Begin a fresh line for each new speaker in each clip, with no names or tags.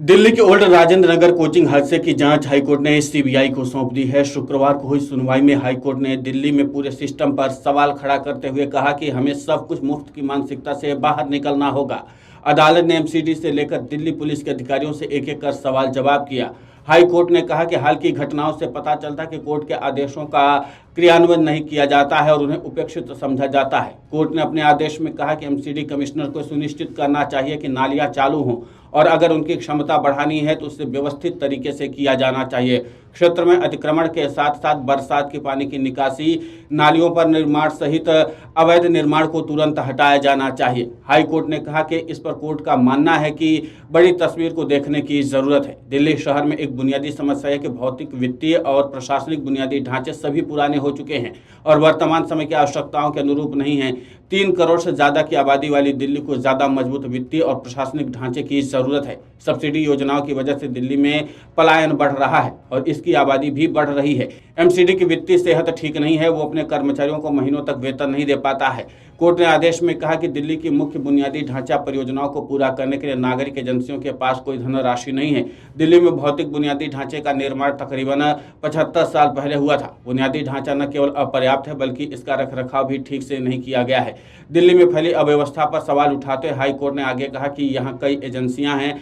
दिल्ली के old Rajendra Nagar coaching हादसे की जांच हाईकोर्ट ने सीबीआई को सौंप दी है। शुक्रवार को हुई सुनवाई में हाईकोर्ट ने दिल्ली में पूरे सिस्टम पर सवाल खड़ा करते हुए कहा कि हमें सब कुछ मुफ्त की मानसिकता से बाहर निकलना होगा। अदालत ने एमसीडी से लेकर दिल्ली पुलिस के अधिकारियों से एक एक कर सवाल जवाब किया। हाई कोर्ट ने कहा कि हाल की घटनाओं से पता चलता है कि कोर्ट के आदेशों का क्रियान्वयन नहीं किया जाता है और उन्हें उपेक्षित समझा जाता है। कोर्ट ने अपने आदेश में कहा कि एमसीडी कमिश्नर को सुनिश्चित करना चाहिए कि नालियां चालू हों और अगर उनकी क्षमता बढ़ानी है तो उसे व्यवस्थित तरीके से किया जाना चाहिए। क्षेत्र में अतिक्रमण के साथ साथ बरसात के पानी की निकासी, नालियों पर निर्माण सहित अवैध निर्माण को तुरंत हटाया जाना चाहिए। हाई कोर्ट ने कहा कि इस पर कोर्ट का मानना है कि बड़ी तस्वीर को देखने की जरूरत है। दिल्ली शहर में एक बुनियादी समस्या है कि भौतिक, वित्तीय और प्रशासनिक बुनियादी ढांचे सभी पुराने हो चुके हैं और वर्तमान समय की आवश्यकताओं के अनुरूप नहीं है। 3 करोड़ से ज्यादा की आबादी वाली दिल्ली को ज्यादा मजबूत वित्तीय और प्रशासनिक ढांचे की जरूरत है। सब्सिडी योजनाओं की वजह से दिल्ली में पलायन बढ़ रहा है और इसकी आबादी भी बढ़ रही है। एमसीडी की वित्तीय सेहत ठीक नहीं है, वो अपने कर्मचारियों को महीनों तक वेतन नहीं दे पाता है। कोर्ट ने आदेश में कहा कि दिल्ली की मुख्य बुनियादी ढांचा परियोजनाओं को पूरा करने के लिए नागरिक एजेंसियों के पास कोई धनराशि नहीं है। दिल्ली में भौतिक बुनियादी ढांचे का निर्माण तकरीबन 75 साल पहले हुआ था। बुनियादी ढांचा न केवल अपर्याप्त है बल्कि इसका रखरखाव भी ठीक से नहीं किया गया है। दिल्ली में फैली अव्यवस्था पर सवाल उठाते हाई कोर्ट ने आगे कहा कि यहाँ कई एजेंसियां हैं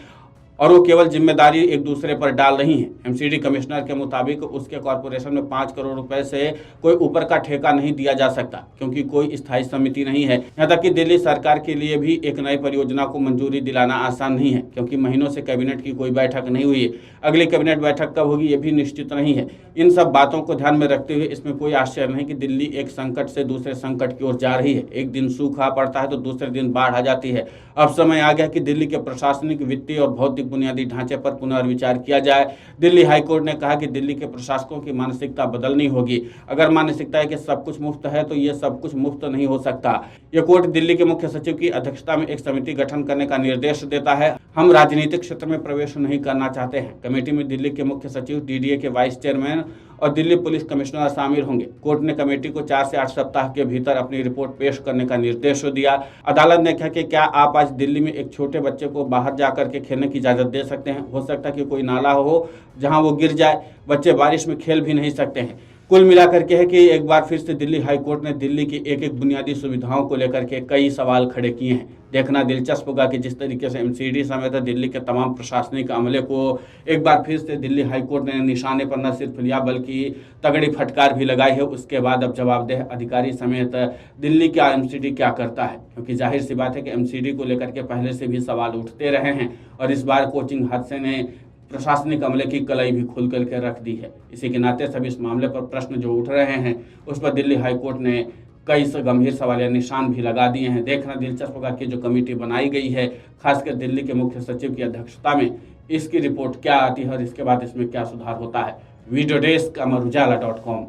और वो केवल जिम्मेदारी एक दूसरे पर डाल रही हैं। एमसीडी कमिश्नर के मुताबिक उसके कॉरपोरेशन में 5 करोड़ रुपए से कोई ऊपर का ठेका नहीं दिया जा सकता क्योंकि कोई स्थायी समिति नहीं है। यहाँ तक कि दिल्ली सरकार के लिए भी एक नई परियोजना को मंजूरी दिलाना आसान नहीं है क्योंकि महीनों से कैबिनेट की कोई बैठक नहीं हुई है। अगली कैबिनेट बैठक कब होगी ये भी निश्चित नहीं है। इन सब बातों को ध्यान में रखते हुए इसमें कोई आश्चर्य नहीं कि दिल्ली एक संकट से दूसरे संकट की ओर जा रही है। एक दिन सूखा पड़ता है तो दूसरे दिन बाढ़ आ जाती है। अब समय आ गया कि दिल्ली के प्रशासनिक, वित्तीय और भौतिक बुनियादी ढांचे पर पुनर्विचार किया जाए। दिल्ली हाईकोर्ट ने कहा कि दिल्ली के प्रशासकों की मानसिकता बदलनी होगी। अगर मानसिकता है कि सब कुछ मुफ्त है तो ये सब कुछ मुफ्त नहीं हो सकता। यह कोर्ट दिल्ली के मुख्य सचिव की अध्यक्षता में एक समिति गठन करने का निर्देश देता है। हम राजनीतिक क्षेत्र में प्रवेश नहीं करना चाहते हैं। कमेटी में दिल्ली के मुख्य सचिव, डीडीए के वाइस चेयरमैन और दिल्ली पुलिस कमिश्नर शामिल होंगे। कोर्ट ने कमेटी को 4 से 8 सप्ताह के भीतर अपनी रिपोर्ट पेश करने का निर्देश दिया। अदालत ने कहा कि क्या आप आज दिल्ली में एक छोटे बच्चे को बाहर जाकर के खेलने की इजाजत दे सकते हैं? हो सकता है कि कोई नाला हो जहां वो गिर जाए। बच्चे बारिश में खेल भी नहीं सकते हैं। कुल मिलाकर के है कि एक बार फिर से दिल्ली हाईकोर्ट ने दिल्ली की एक एक बुनियादी सुविधाओं को लेकर के कई सवाल खड़े किए हैं। देखना दिलचस्प होगा कि जिस तरीके से एमसीडी समेत दिल्ली के तमाम प्रशासनिक अमले को एक बार फिर से दिल्ली हाईकोर्ट ने निशाने पर न सिर्फ लिया बल्कि तगड़ी फटकार भी लगाई है। उसके बाद अब जवाबदेह अधिकारी समेत दिल्ली का एमसीडी क्या करता है, क्योंकि जाहिर सी बात है कि एमसीडी को लेकर के पहले से भी सवाल उठते रहे हैं और इस बार कोचिंग हादसे ने प्रशासनिक अमले की कलाई भी खोल करके रख दी है। इसी के नाते सभी इस मामले पर प्रश्न जो उठ रहे हैं उस पर दिल्ली हाईकोर्ट ने कई गंभीर सवालिया निशान भी लगा दिए हैं। देखना दिलचस्प होगा कि जो कमेटी बनाई गई है खासकर दिल्ली के मुख्य सचिव की अध्यक्षता में, इसकी रिपोर्ट क्या आती है और इसके बाद इसमें क्या सुधार होता है। Video desk amarujala.com।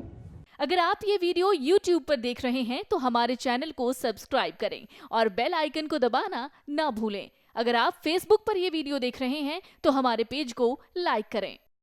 अगर आप ये वीडियो YouTube पर देख रहे हैं तो हमारे चैनल को सब्सक्राइब करें और बेल आइकन को दबाना ना भूलें। अगर आप Facebook पर ये वीडियो देख रहे हैं तो हमारे पेज को लाइक करें।